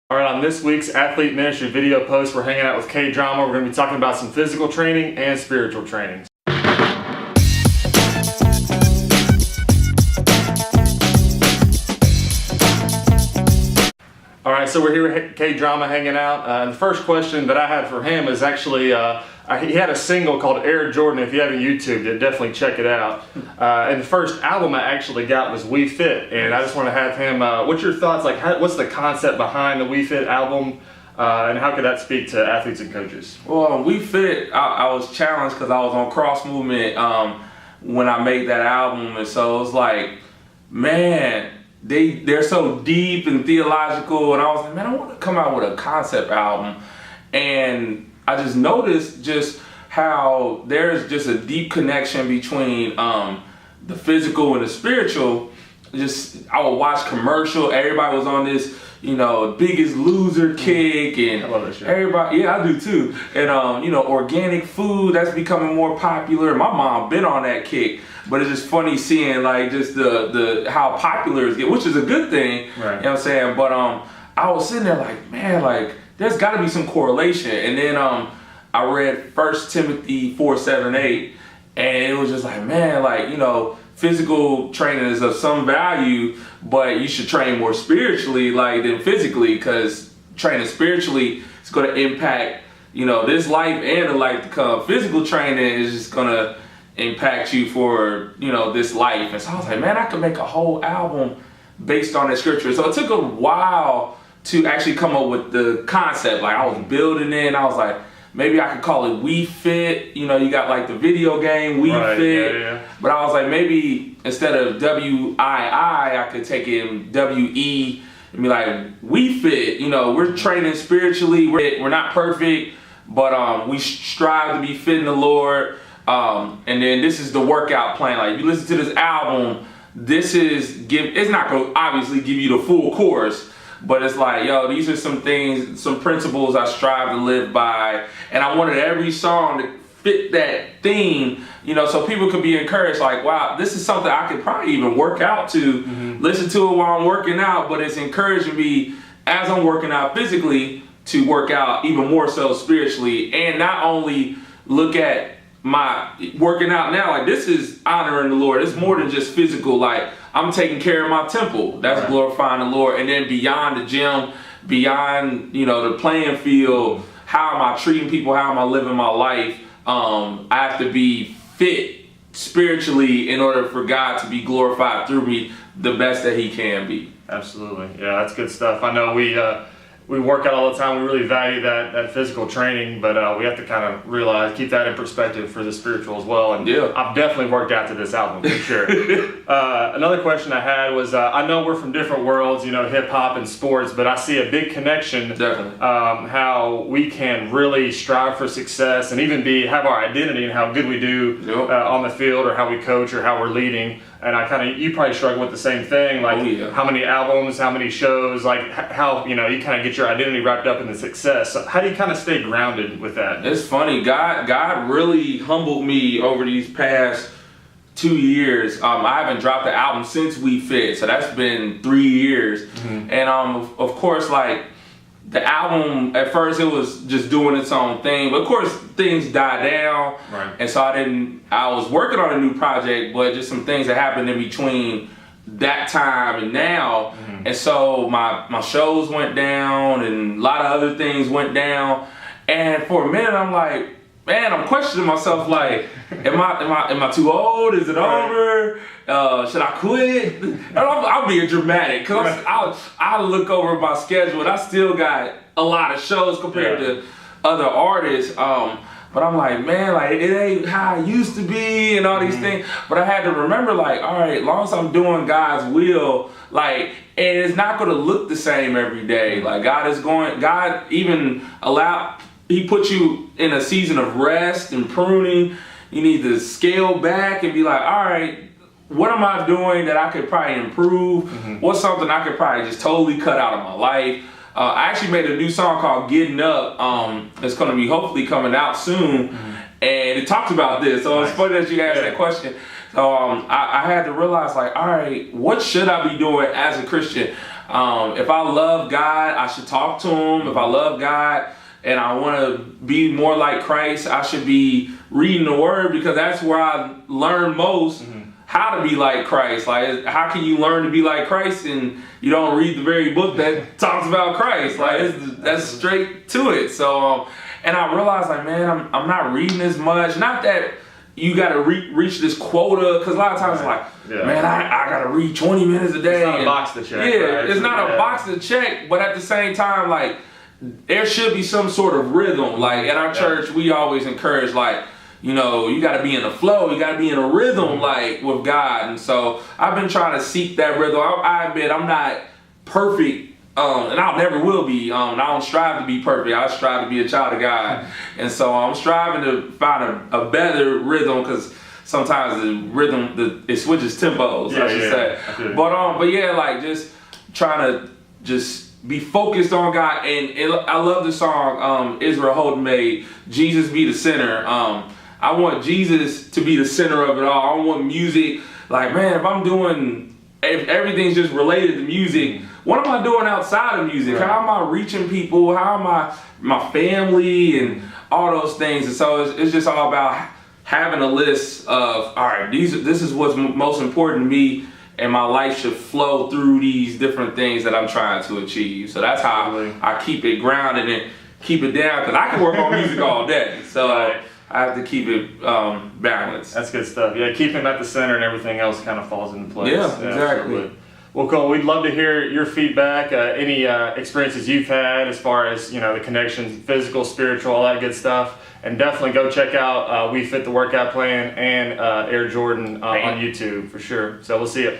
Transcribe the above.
All right, on this week's Athlete Ministry video post, we're hanging out with K-Drama. We're going to be talking about some physical training and spiritual training. All right, so we're here with K-Drama hanging out. And the first question that I had for him is actually, he had a single called Air Jordan. If you haven't YouTubed it, definitely check it out. And the first album I actually got was We Fit. And I just want to have him, what's your thoughts? Like, what's the concept behind the We Fit album? And how could that speak to athletes and coaches? Well, We Fit, I was challenged because I was on Cross Movement when I made that album. And so it was like, man, they're so deep and theological, and I was like, man, I want to come out with a concept album. And I just noticed just how there's just a deep connection between the physical and the spiritual. Just I would watch commercial, everybody was on this, Biggest Loser kick, and I love that shit. Everybody, yeah, I do too. And organic food, that's becoming more popular. My mom been on that kick. But it's just funny seeing like just the how popular it's getting, which is a good thing. Right. You know what I'm saying? But I was sitting there like, man, like there's got to be some correlation. And then I read 1 Timothy 4:7-8, and it was just like, man, like physical training is of some value, but you should train more spiritually than physically, because training spiritually is going to impact this life and the life to come. Physical training is just going to impact you for this life. And so I was like, man, I could make a whole album based on that scripture. So it took a while to actually come up with the concept. Like I was building it, and I was like, maybe I could call it We Fit. You got like the video game We Fit. Yeah. But I was like, maybe instead of WII, I could take it in WE and be like, We Fit. We're training spiritually. We're not perfect, but we strive to be fit in the Lord. And then this is the workout plan. Like if you listen to this album, it's not going to obviously give you the full course, but it's like, these are some things, some principles I strive to live by. And I wanted every song to fit that theme, so people could be encouraged, like, wow, this is something I could probably even work out to, listen to it while I'm working out, but it's encouraging me as I'm working out physically to work out even more so spiritually, and not only look at my working out now, like this is honoring the Lord. It's more than just physical. Like I'm taking care of my temple. That's right. Glorifying the Lord. And then beyond the gym, beyond the playing field, how am I treating people? How am I living my life? I have to be fit spiritually in order for God to be glorified through me the best that He can be. Absolutely. Yeah, that's good stuff. I know we work out all the time. We really value that physical training, but we have to kind of keep that in perspective for the spiritual as well. And yeah, I've definitely worked out to this album for sure. Another question I had was, I know we're from different worlds, hip hop and sports, but I see a big connection. Definitely. How we can really strive for success and even have our identity in how good we do on the field, or how we coach, or how we're leading. And you probably struggle with the same thing, like how many albums, how many shows, like how, you kind of get your identity wrapped up in the success. So how do you kind of stay grounded with that? It's funny, God really humbled me over these past 2 years. I haven't dropped the album since We Fit, so that's been 3 years. And of course, like the album, at first it was just doing its own thing, but of course things died down. Right. And so I was working on a new project, but just some things that happened in between that time and now. And so my shows went down, and a lot of other things went down. And for a minute I'm like, man, I'm questioning myself, like, am I too old? Is it over? Should I quit? And I'm being dramatic, because I look over my schedule and I still got a lot of shows compared to other artists. But I'm like, man, like it ain't how I used to be and all these things. But I had to remember, like, all right, as long as I'm doing God's will, like, and it's not going to look the same every day. Like God even He put you in a season of rest and pruning. You need to scale back and be like, all right, what am I doing that I could probably improve? What's something I could probably just totally cut out of my life? I actually made a new song called Getting Up. It's going to be hopefully coming out soon. And it talks about this. So it's funny that you asked that question. So I had to realize, like, all right, what should I be doing as a Christian? If I love God, I should talk to him. If I love God and I want to be more like Christ, I should be reading the word, because that's where I learn most how to be like Christ. Like, how can you learn to be like Christ and you don't read the very book that talks about Christ? Like, that's straight to it. So, and I realized, like, man, I'm not reading as much. Not that you got to reach this quota, because a lot of times it's like, man, I got to read 20 minutes a day. It's not a box to check. Yeah, right? It's not a box to check, but at the same time, like, there should be some sort of rhythm. Like, at our church, we always encourage, like, you know, you got to be in the flow. You got to be in a rhythm, like, with God. And so I've been trying to seek that rhythm. I admit I'm not perfect, and I never will be. I don't strive to be perfect. I strive to be a child of God. And so I'm striving to find a better rhythm, because sometimes the rhythm, it switches tempos, I should say. But yeah, like, just trying to just be focused on God. And I love the song Israel Holden made, Jesus Be the Center. I want Jesus to be the center of it all. I don't want music, like, man, if everything's just related to music, what am I doing outside of music? How am I reaching people? How am I, my family, and all those things? And so it's just all about having a list of, all right, this is what's most important to me, and my life should flow through these different things that I'm trying to achieve. So that's how I keep it grounded and keep it down, because I can work on music all day. So I have to keep it balanced. That's good stuff. Yeah, keep him at the center and everything else kind of falls into place. Yeah, exactly. Well, Cole, we'd love to hear your feedback, any experiences you've had as far as, you know, the connections, physical, spiritual, all that good stuff. And definitely go check out We Fit the Workout Plan and Air Jordan on YouTube for sure. So we'll see you.